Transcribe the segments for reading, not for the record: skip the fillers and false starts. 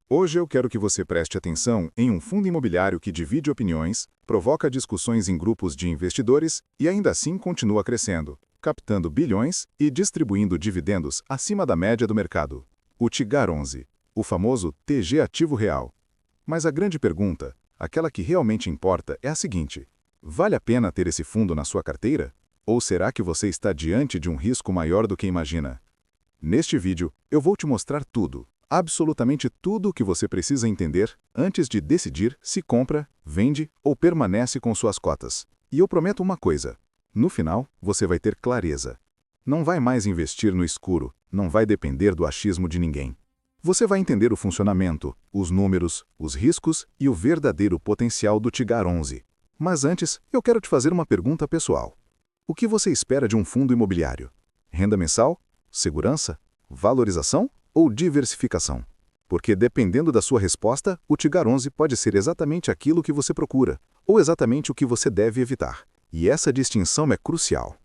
Hoje eu quero que você preste atenção em um fundo imobiliário que divide opiniões, provoca discussões em grupos de investidores e ainda assim continua crescendo, captando bilhões e distribuindo dividendos acima da média do mercado. O Tigar 11, o famoso TG Ativo Real. Mas a grande pergunta, aquela que realmente importa, é a seguinte: vale a pena ter esse fundo na sua carteira? Ou será que você está diante de um risco maior do que imagina? Neste vídeo, eu vou te mostrar tudo. Absolutamente tudo o que você precisa entender antes de decidir se compra, vende ou permanece com suas cotas. E eu prometo uma coisa: no final, você vai ter clareza. Não vai mais investir no escuro, não vai depender do achismo de ninguém. Você vai entender o funcionamento, os números, os riscos e o verdadeiro potencial do Tigar 11. Mas antes, eu quero te fazer uma pergunta pessoal. O que você espera de um fundo imobiliário? Renda mensal? Segurança? Valorização? Ou diversificação? Porque dependendo da sua resposta, o Tigar 11 pode ser exatamente aquilo que você procura, ou exatamente o que você deve evitar. E essa distinção é crucial.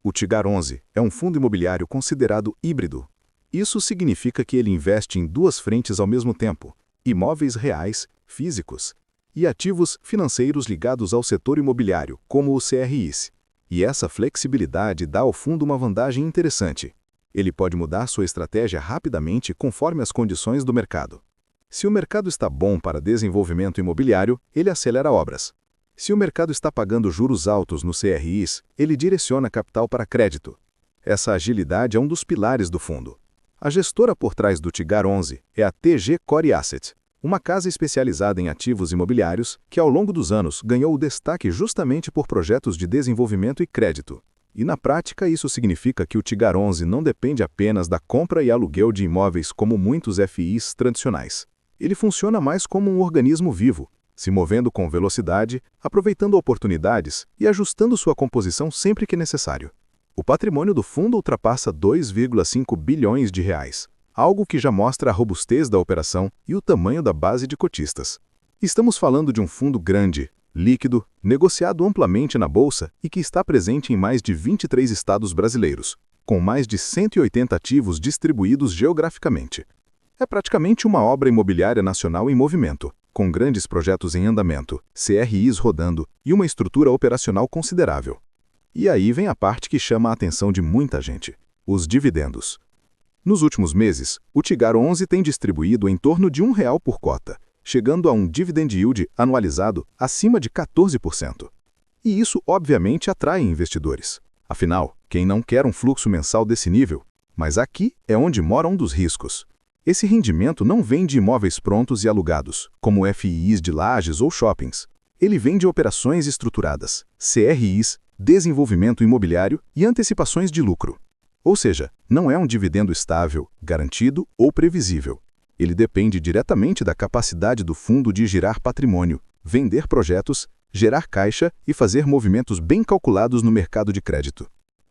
O Tigar 11 é um fundo imobiliário considerado híbrido. Isso significa que ele investe em duas frentes ao mesmo tempo: imóveis reais, físicos, e ativos financeiros ligados ao setor imobiliário, como o CRIs. E essa flexibilidade dá ao fundo uma vantagem interessante. Ele pode mudar sua estratégia rapidamente conforme as condições do mercado. Se o mercado está bom para desenvolvimento imobiliário, ele acelera obras. Se o mercado está pagando juros altos no CRIs, ele direciona capital para crédito. Essa agilidade é um dos pilares do fundo. A gestora por trás do Tigar 11 é a TG Core Asset, uma casa especializada em ativos imobiliários que, ao longo dos anos, ganhou o destaque justamente por projetos de desenvolvimento e crédito. E na prática, isso significa que o Tigar 11 não depende apenas da compra e aluguel de imóveis como muitos FIs tradicionais. Ele funciona mais como um organismo vivo, se movendo com velocidade, aproveitando oportunidades e ajustando sua composição sempre que necessário. O patrimônio do fundo ultrapassa 2,5 bilhões de reais, algo que já mostra a robustez da operação e o tamanho da base de cotistas. Estamos falando de um fundo grande, líquido, negociado amplamente na bolsa e que está presente em mais de 23 estados brasileiros, com mais de 180 ativos distribuídos geograficamente. É praticamente uma obra imobiliária nacional em movimento, com grandes projetos em andamento, CRIs rodando e uma estrutura operacional considerável. E aí vem a parte que chama a atenção de muita gente: os dividendos. Nos últimos meses, o Tigar 11 tem distribuído em torno de R$ 1 por cota, chegando a um dividend yield anualizado acima de 14%. E isso, obviamente, atrai investidores. Afinal, quem não quer um fluxo mensal desse nível? Mas aqui é onde mora um dos riscos. Esse rendimento não vem de imóveis prontos e alugados, como FIs de lajes ou shoppings. Ele vem de operações estruturadas, CRIs, desenvolvimento imobiliário e antecipações de lucro. Ou seja, não é um dividendo estável, garantido ou previsível. Ele depende diretamente da capacidade do fundo de girar patrimônio, vender projetos, gerar caixa e fazer movimentos bem calculados no mercado de crédito.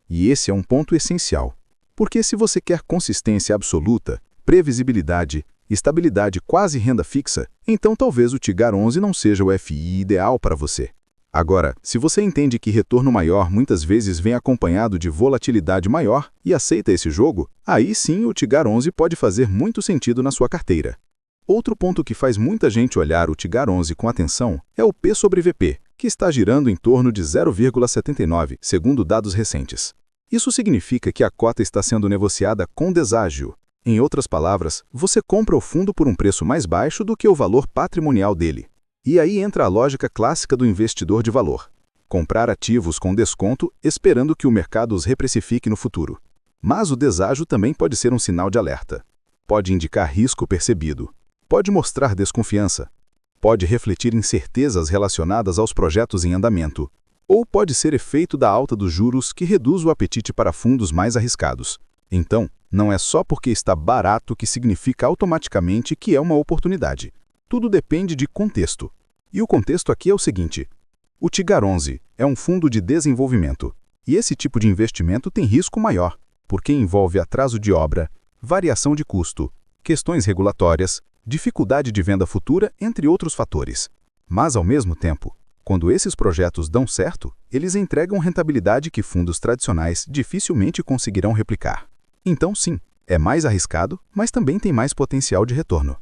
E esse é um ponto essencial, porque se você quer consistência absoluta, previsibilidade, estabilidade quase renda fixa, então talvez o Tigar 11 não seja o FI ideal para você. Agora, se você entende que retorno maior muitas vezes vem acompanhado de volatilidade maior e aceita esse jogo, aí sim o Tigar 11 pode fazer muito sentido na sua carteira. Outro ponto que faz muita gente olhar o Tigar 11 com atenção é o P sobre VP, que está girando em torno de 0,79, segundo dados recentes. Isso significa que a cota está sendo negociada com deságio. Em outras palavras, você compra o fundo por um preço mais baixo do que o valor patrimonial dele. E aí entra a lógica clássica do investidor de valor: comprar ativos com desconto esperando que o mercado os reprecifique no futuro. Mas o deságio também pode ser um sinal de alerta. Pode indicar risco percebido. Pode mostrar desconfiança. Pode refletir incertezas relacionadas aos projetos em andamento. Ou pode ser efeito da alta dos juros que reduz o apetite para fundos mais arriscados. Então, não é só porque está barato que significa automaticamente que é uma oportunidade. Tudo depende de contexto. E o contexto aqui é o seguinte: o Tigar 11 é um fundo de desenvolvimento. E esse tipo de investimento tem risco maior, porque envolve atraso de obra, variação de custo, questões regulatórias, dificuldade de venda futura, entre outros fatores. Mas, ao mesmo tempo, quando esses projetos dão certo, eles entregam rentabilidade que fundos tradicionais dificilmente conseguirão replicar. Então, sim, é mais arriscado, mas também tem mais potencial de retorno.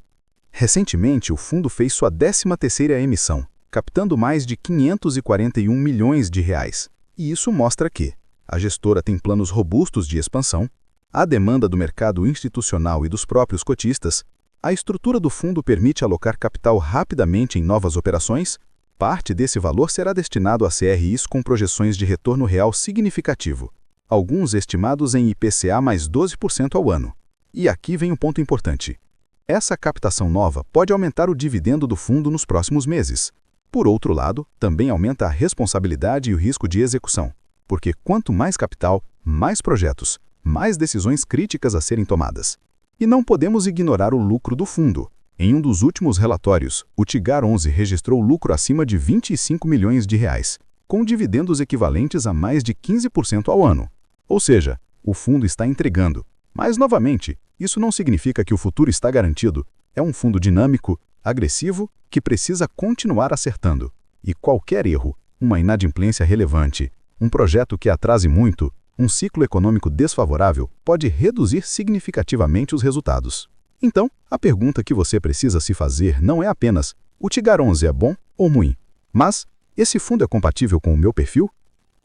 Recentemente, o fundo fez sua 13ª emissão, captando mais de 541 milhões de reais. E isso mostra que a gestora tem planos robustos de expansão, a demanda do mercado institucional e dos próprios cotistas, a estrutura do fundo permite alocar capital rapidamente em novas operações, parte desse valor será destinado a CRIs com projeções de retorno real significativo, alguns estimados em IPCA mais 12% ao ano. E aqui vem um ponto importante. Essa captação nova pode aumentar o dividendo do fundo nos próximos meses. Por outro lado, também aumenta a responsabilidade e o risco de execução, porque quanto mais capital, mais projetos, mais decisões críticas a serem tomadas. E não podemos ignorar o lucro do fundo. Em um dos últimos relatórios, o Tigar 11 registrou lucro acima de 25 milhões de reais, com dividendos equivalentes a mais de 15% ao ano. Ou seja, o fundo está entregando. Mas, novamente, isso não significa que o futuro está garantido. É um fundo dinâmico, agressivo, que precisa continuar acertando. E qualquer erro, uma inadimplência relevante, um projeto que atrase muito, um ciclo econômico desfavorável, pode reduzir significativamente os resultados. Então, a pergunta que você precisa se fazer não é apenas: o Tigar 11 é bom ou ruim? Mas, esse fundo é compatível com o meu perfil?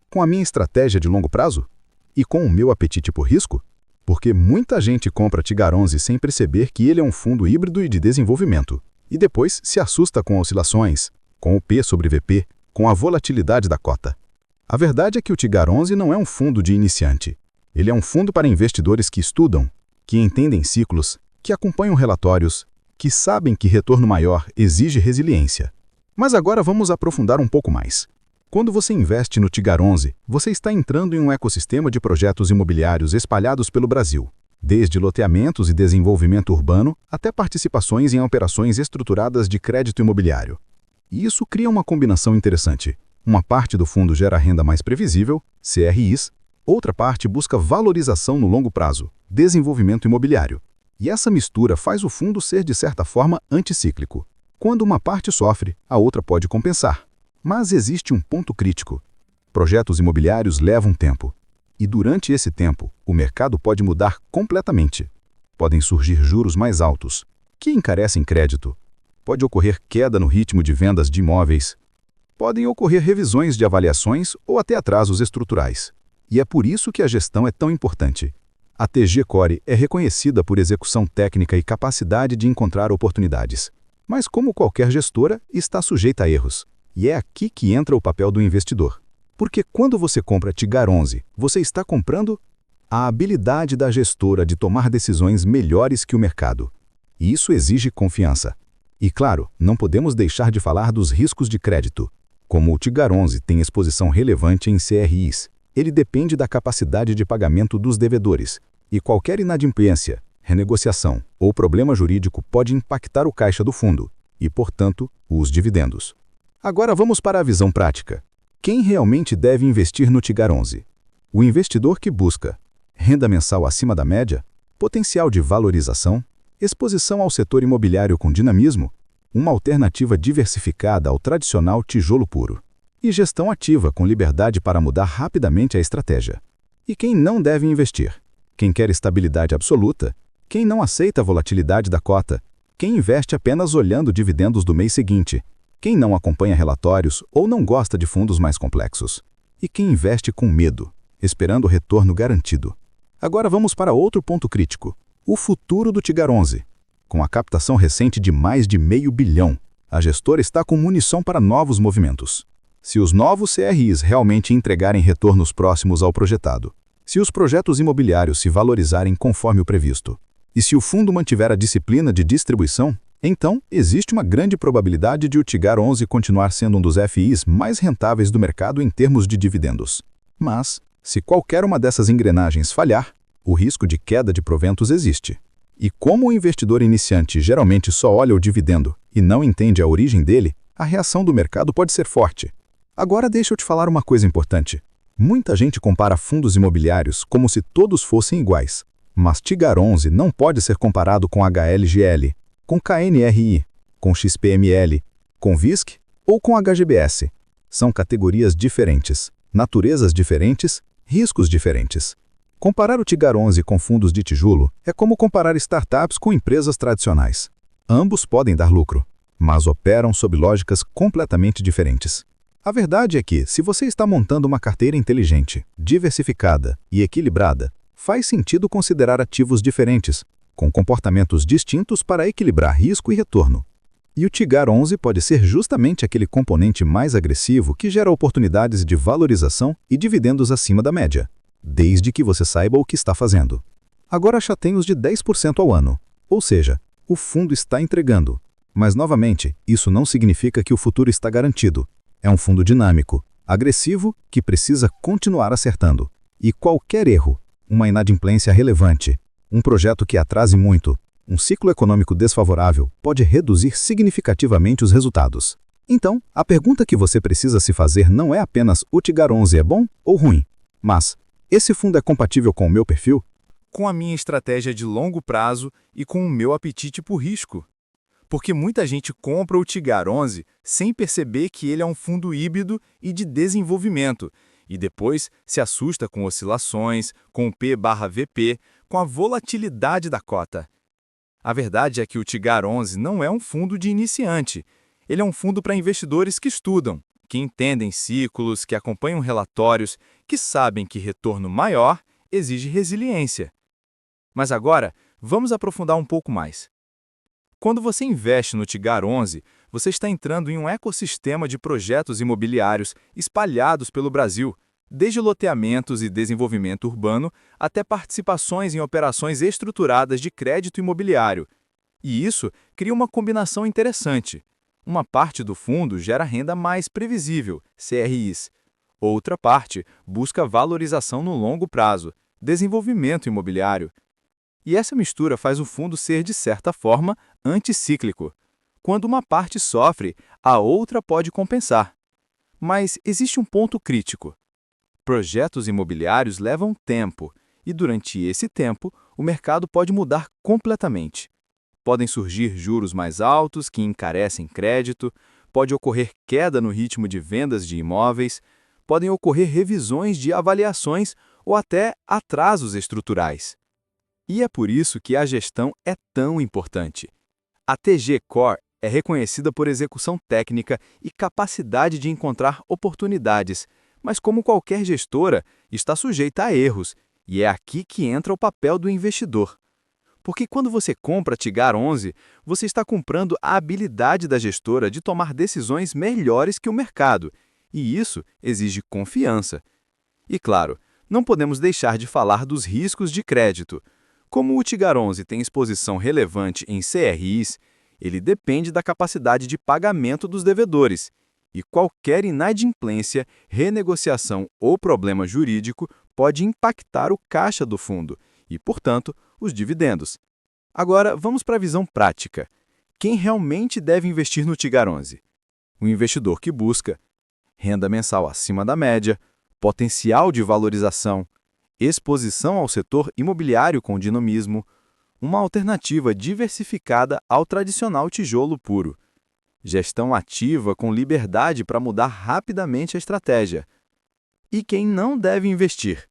Com a minha estratégia de longo prazo? E com o meu apetite por risco? Porque muita gente compra Tigar 11 sem perceber que ele é um fundo híbrido e de desenvolvimento, e depois se assusta com oscilações, com o P sobre VP, com a volatilidade da cota. A verdade é que o Tigar 11 não é um fundo de iniciante. Ele é um fundo para investidores que estudam, que entendem ciclos, que acompanham relatórios, que sabem que retorno maior exige resiliência. Mas agora vamos aprofundar um pouco mais. Quando você investe no Tigar 11, você está entrando em um ecossistema de projetos imobiliários espalhados pelo Brasil, desde loteamentos e desenvolvimento urbano até participações em operações estruturadas de crédito imobiliário. E isso cria uma combinação interessante. Uma parte do fundo gera renda mais previsível, CRIs, outra parte busca valorização no longo prazo, desenvolvimento imobiliário. E essa mistura faz o fundo ser, de certa forma, anticíclico. Quando uma parte sofre, a outra pode compensar. Mas existe um ponto crítico. Projetos imobiliários levam tempo. E durante esse tempo, o mercado pode mudar completamente. Podem surgir juros mais altos, que encarecem crédito. Pode ocorrer queda no ritmo de vendas de imóveis. Podem ocorrer revisões de avaliações ou até atrasos estruturais. E é por isso que a gestão é tão importante. A TG Core é reconhecida por execução técnica e capacidade de encontrar oportunidades. Mas como qualquer gestora, está sujeita a erros. E é aqui que entra o papel do investidor. Porque quando você compra Tigar 11, você está comprando a habilidade da gestora de tomar decisões melhores que o mercado. E isso exige confiança. E claro, não podemos deixar de falar dos riscos de crédito. Como o Tigar 11 tem exposição relevante em CRIs, ele depende da capacidade de pagamento dos devedores. E qualquer inadimplência, renegociação ou problema jurídico pode impactar o caixa do fundo e, portanto, os dividendos. Agora vamos para a visão prática. Quem realmente deve investir no Tigar 11? O investidor que busca renda mensal acima da média, potencial de valorização, exposição ao setor imobiliário com dinamismo, uma alternativa diversificada ao tradicional tijolo puro, e gestão ativa com liberdade para mudar rapidamente a estratégia. E quem não deve investir? Quem quer estabilidade absoluta, quem não aceita a volatilidade da cota, quem investe apenas olhando dividendos do mês seguinte, quem não acompanha relatórios ou não gosta de fundos mais complexos, e quem investe com medo, esperando retorno garantido. Agora vamos para outro ponto crítico, o futuro do Tigar 11. Com a captação recente de mais de R$500 bilhão, a gestora está com munição para novos movimentos. Se os novos CRIs realmente entregarem retornos próximos ao projetado, se os projetos imobiliários se valorizarem conforme o previsto, e se o fundo mantiver a disciplina de distribuição, então existe uma grande probabilidade de o Tigar 11 continuar sendo um dos FIs mais rentáveis do mercado em termos de dividendos. Mas, se qualquer uma dessas engrenagens falhar, o risco de queda de proventos existe. E como o investidor iniciante geralmente só olha o dividendo e não entende a origem dele, a reação do mercado pode ser forte. Agora deixa eu te falar uma coisa importante. Muita gente compara fundos imobiliários como se todos fossem iguais. Mas Tigar 11 não pode ser comparado com HLGL, com KNRI, com XPML, com VISC ou com HGBS. São categorias diferentes, naturezas diferentes, riscos diferentes. Comparar o Tigar 11 com fundos de tijolo é como comparar startups com empresas tradicionais. Ambos podem dar lucro, mas operam sob lógicas completamente diferentes. A verdade é que, se você está montando uma carteira inteligente, diversificada e equilibrada, faz sentido considerar ativos diferentes, com comportamentos distintos para equilibrar risco e retorno. E o Tigar 11 pode ser justamente aquele componente mais agressivo que gera oportunidades de valorização e dividendos acima da média, desde que você saiba o que está fazendo. Agora chatei os de 10% ao ano, ou seja, o fundo está entregando. Mas, novamente, isso não significa que o futuro está garantido. É um fundo dinâmico, agressivo, que precisa continuar acertando. E qualquer erro, uma inadimplência relevante, um projeto que atrase muito, um ciclo econômico desfavorável pode reduzir significativamente os resultados. Então, a pergunta que você precisa se fazer não é apenas o Tigar 11 é bom ou ruim, mas esse fundo é compatível com o meu perfil? Com a minha estratégia de longo prazo e com o meu apetite por risco. Porque muita gente compra o Tigar 11 sem perceber que ele é um fundo híbrido e de desenvolvimento, e depois se assusta com oscilações, com o P/VP, com a volatilidade da cota. A verdade é que o Tigar 11 não é um fundo de iniciante. Ele é um fundo para investidores que estudam, que entendem ciclos, que acompanham relatórios, que sabem que retorno maior exige resiliência. Mas agora, vamos aprofundar um pouco mais. Quando você investe no Tigar 11, você está entrando em um ecossistema de projetos imobiliários espalhados pelo Brasil, desde loteamentos e desenvolvimento urbano até participações em operações estruturadas de crédito imobiliário. E isso cria uma combinação interessante. Uma parte do fundo gera renda mais previsível, CRIs. Outra parte busca valorização no longo prazo, desenvolvimento imobiliário. E essa mistura faz o fundo ser, de certa forma, anticíclico. Quando uma parte sofre, a outra pode compensar. Mas existe um ponto crítico. Projetos imobiliários levam tempo, e durante esse tempo, o mercado pode mudar completamente. Podem surgir juros mais altos que encarecem crédito, pode ocorrer queda no ritmo de vendas de imóveis, podem ocorrer revisões de avaliações ou até atrasos estruturais. E é por isso que a gestão é tão importante. A TG Core é reconhecida por execução técnica e capacidade de encontrar oportunidades, mas como qualquer gestora, está sujeita a erros, e é aqui que entra o papel do investidor. Porque quando você compra Tigar 11, você está comprando a habilidade da gestora de tomar decisões melhores que o mercado, e isso exige confiança. E claro, não podemos deixar de falar dos riscos de crédito. Como o Tigar 11 tem exposição relevante em CRIs, ele depende da capacidade de pagamento dos devedores, e qualquer inadimplência, renegociação ou problema jurídico pode impactar o caixa do fundo e, portanto, os dividendos. Agora, vamos para a visão prática. Quem realmente deve investir no Tigar 11? O investidor que busca renda mensal acima da média, potencial de valorização, exposição ao setor imobiliário com dinamismo, uma alternativa diversificada ao tradicional tijolo puro, gestão ativa com liberdade para mudar rapidamente a estratégia. E quem não deve investir?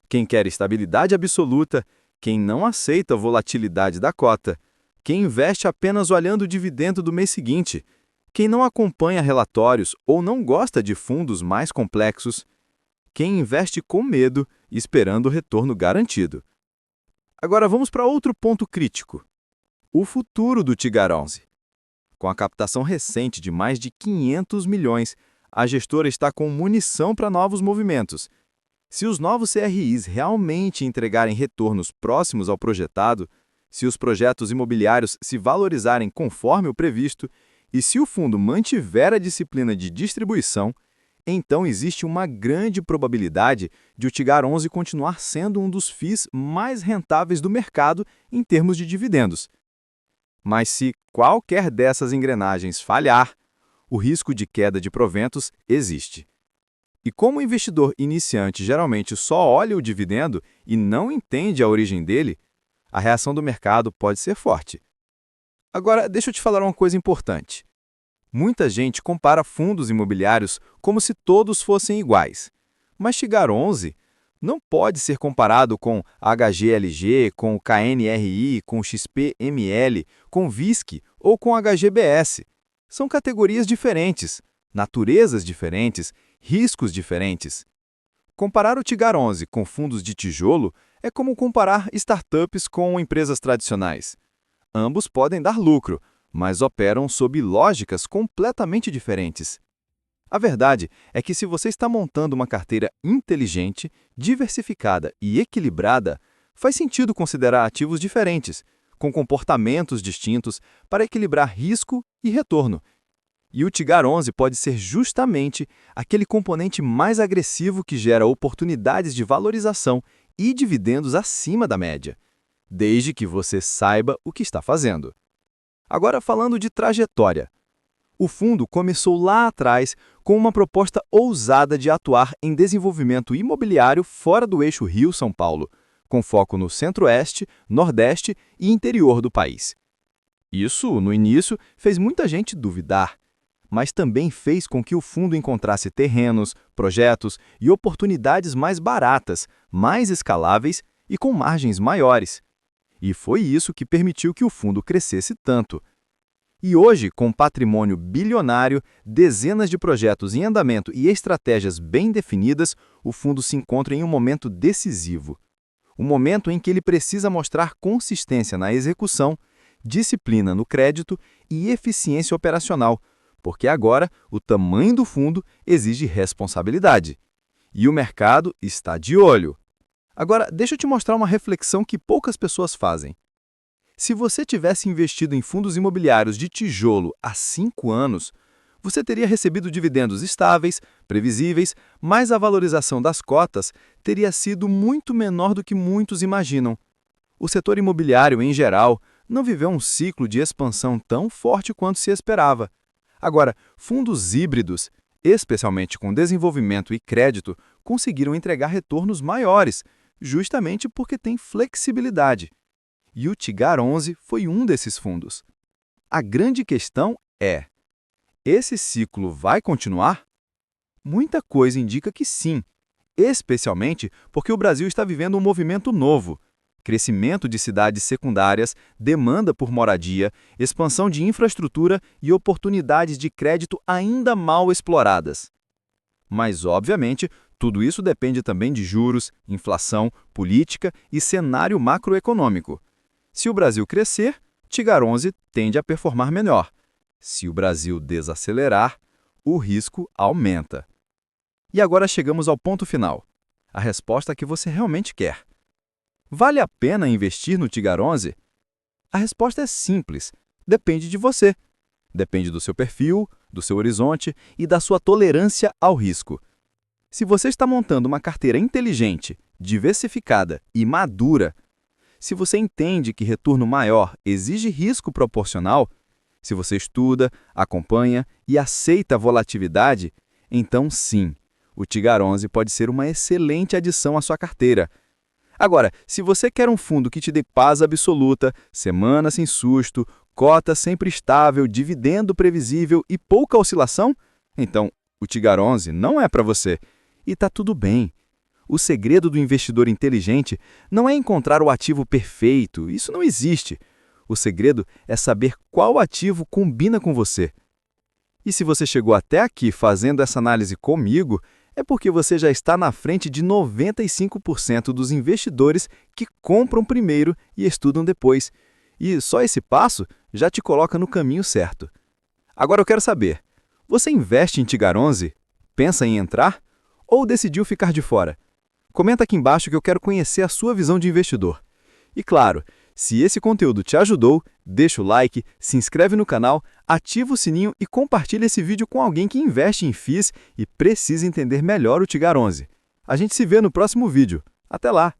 Quem quer estabilidade absoluta, quem não aceita a volatilidade da cota, quem investe apenas olhando o dividendo do mês seguinte, quem não acompanha relatórios ou não gosta de fundos mais complexos, quem investe com medo, esperando o retorno garantido. Agora vamos para outro ponto crítico: o futuro do Tigar 11. Com a captação recente de mais de 500 milhões, a gestora está com munição para novos movimentos. Se os novos CRIs realmente entregarem retornos próximos ao projetado, se os projetos imobiliários se valorizarem conforme o previsto e se o fundo mantiver a disciplina de distribuição, então existe uma grande probabilidade de o Tigar 11 continuar sendo um dos FIIs mais rentáveis do mercado em termos de dividendos. Mas se qualquer dessas engrenagens falhar, o risco de queda de proventos existe. E como o investidor iniciante geralmente só olha o dividendo e não entende a origem dele, a reação do mercado pode ser forte. Agora, deixa eu te falar uma coisa importante. Muita gente compara fundos imobiliários como se todos fossem iguais. Mas Tigar 11 não pode ser comparado com HGLG, com o KNRI, com o XPML, com VISC ou com HGBS. São categorias diferentes, naturezas diferentes, riscos diferentes. Comparar o Tigar 11 com fundos de tijolo é como comparar startups com empresas tradicionais. Ambos podem dar lucro, mas operam sob lógicas completamente diferentes. A verdade é que se você está montando uma carteira inteligente, diversificada e equilibrada, faz sentido considerar ativos diferentes, com comportamentos distintos para equilibrar risco e retorno. E o Tigar 11 pode ser justamente aquele componente mais agressivo que gera oportunidades de valorização e dividendos acima da média, desde que você saiba o que está fazendo. Agora, falando de trajetória. O fundo começou lá atrás com uma proposta ousada de atuar em desenvolvimento imobiliário fora do eixo Rio-São Paulo, com foco no centro-oeste, nordeste e interior do país. Isso, no início, fez muita gente duvidar, mas também fez com que o fundo encontrasse terrenos, projetos e oportunidades mais baratas, mais escaláveis e com margens maiores. E foi isso que permitiu que o fundo crescesse tanto. E hoje, com patrimônio bilionário, dezenas de projetos em andamento e estratégias bem definidas, o fundo se encontra em um momento decisivo. Um momento em que ele precisa mostrar consistência na execução, disciplina no crédito e eficiência operacional, porque agora o tamanho do fundo exige responsabilidade. E o mercado está de olho. Agora, deixa eu te mostrar uma reflexão que poucas pessoas fazem. Se você tivesse investido em fundos imobiliários de tijolo há 5 anos, você teria recebido dividendos estáveis, previsíveis, mas a valorização das cotas teria sido muito menor do que muitos imaginam. O setor imobiliário, em geral, não viveu um ciclo de expansão tão forte quanto se esperava. Agora, fundos híbridos, especialmente com desenvolvimento e crédito, conseguiram entregar retornos maiores, justamente porque têm flexibilidade. E o Tigar 11 foi um desses fundos. A grande questão é: esse ciclo vai continuar? Muita coisa indica que sim, especialmente porque o Brasil está vivendo um movimento novo. Crescimento de cidades secundárias, demanda por moradia, expansão de infraestrutura e oportunidades de crédito ainda mal exploradas. Mas, obviamente, tudo isso depende também de juros, inflação, política e cenário macroeconômico. Se o Brasil crescer, Tigar 11 tende a performar melhor. Se o Brasil desacelerar, o risco aumenta. E agora chegamos ao ponto final. A resposta que você realmente quer. Vale a pena investir no Tigar 11? A resposta é simples. Depende de você. Depende do seu perfil, do seu horizonte e da sua tolerância ao risco. Se você está montando uma carteira inteligente, diversificada e madura, se você entende que retorno maior exige risco proporcional, se você estuda, acompanha e aceita a volatilidade, então sim, o Tigar 11 pode ser uma excelente adição à sua carteira. Agora, se você quer um fundo que te dê paz absoluta, semana sem susto, cota sempre estável, dividendo previsível e pouca oscilação, então o Tigar 11 não é para você. E está tudo bem. O segredo do investidor inteligente não é encontrar o ativo perfeito, isso não existe. O segredo é saber qual ativo combina com você. E se você chegou até aqui fazendo essa análise comigo, é porque você já está na frente de 95% dos investidores que compram primeiro e estudam depois. E só esse passo já te coloca no caminho certo. Agora eu quero saber, você investe em Tigar 11? Pensa em entrar? Ou decidiu ficar de fora? Comenta aqui embaixo que eu quero conhecer a sua visão de investidor. E claro, se esse conteúdo te ajudou, deixa o like, se inscreve no canal, ativa o sininho e compartilha esse vídeo com alguém que investe em FIIs e precisa entender melhor o Tigar 11. A gente se vê no próximo vídeo. Até lá!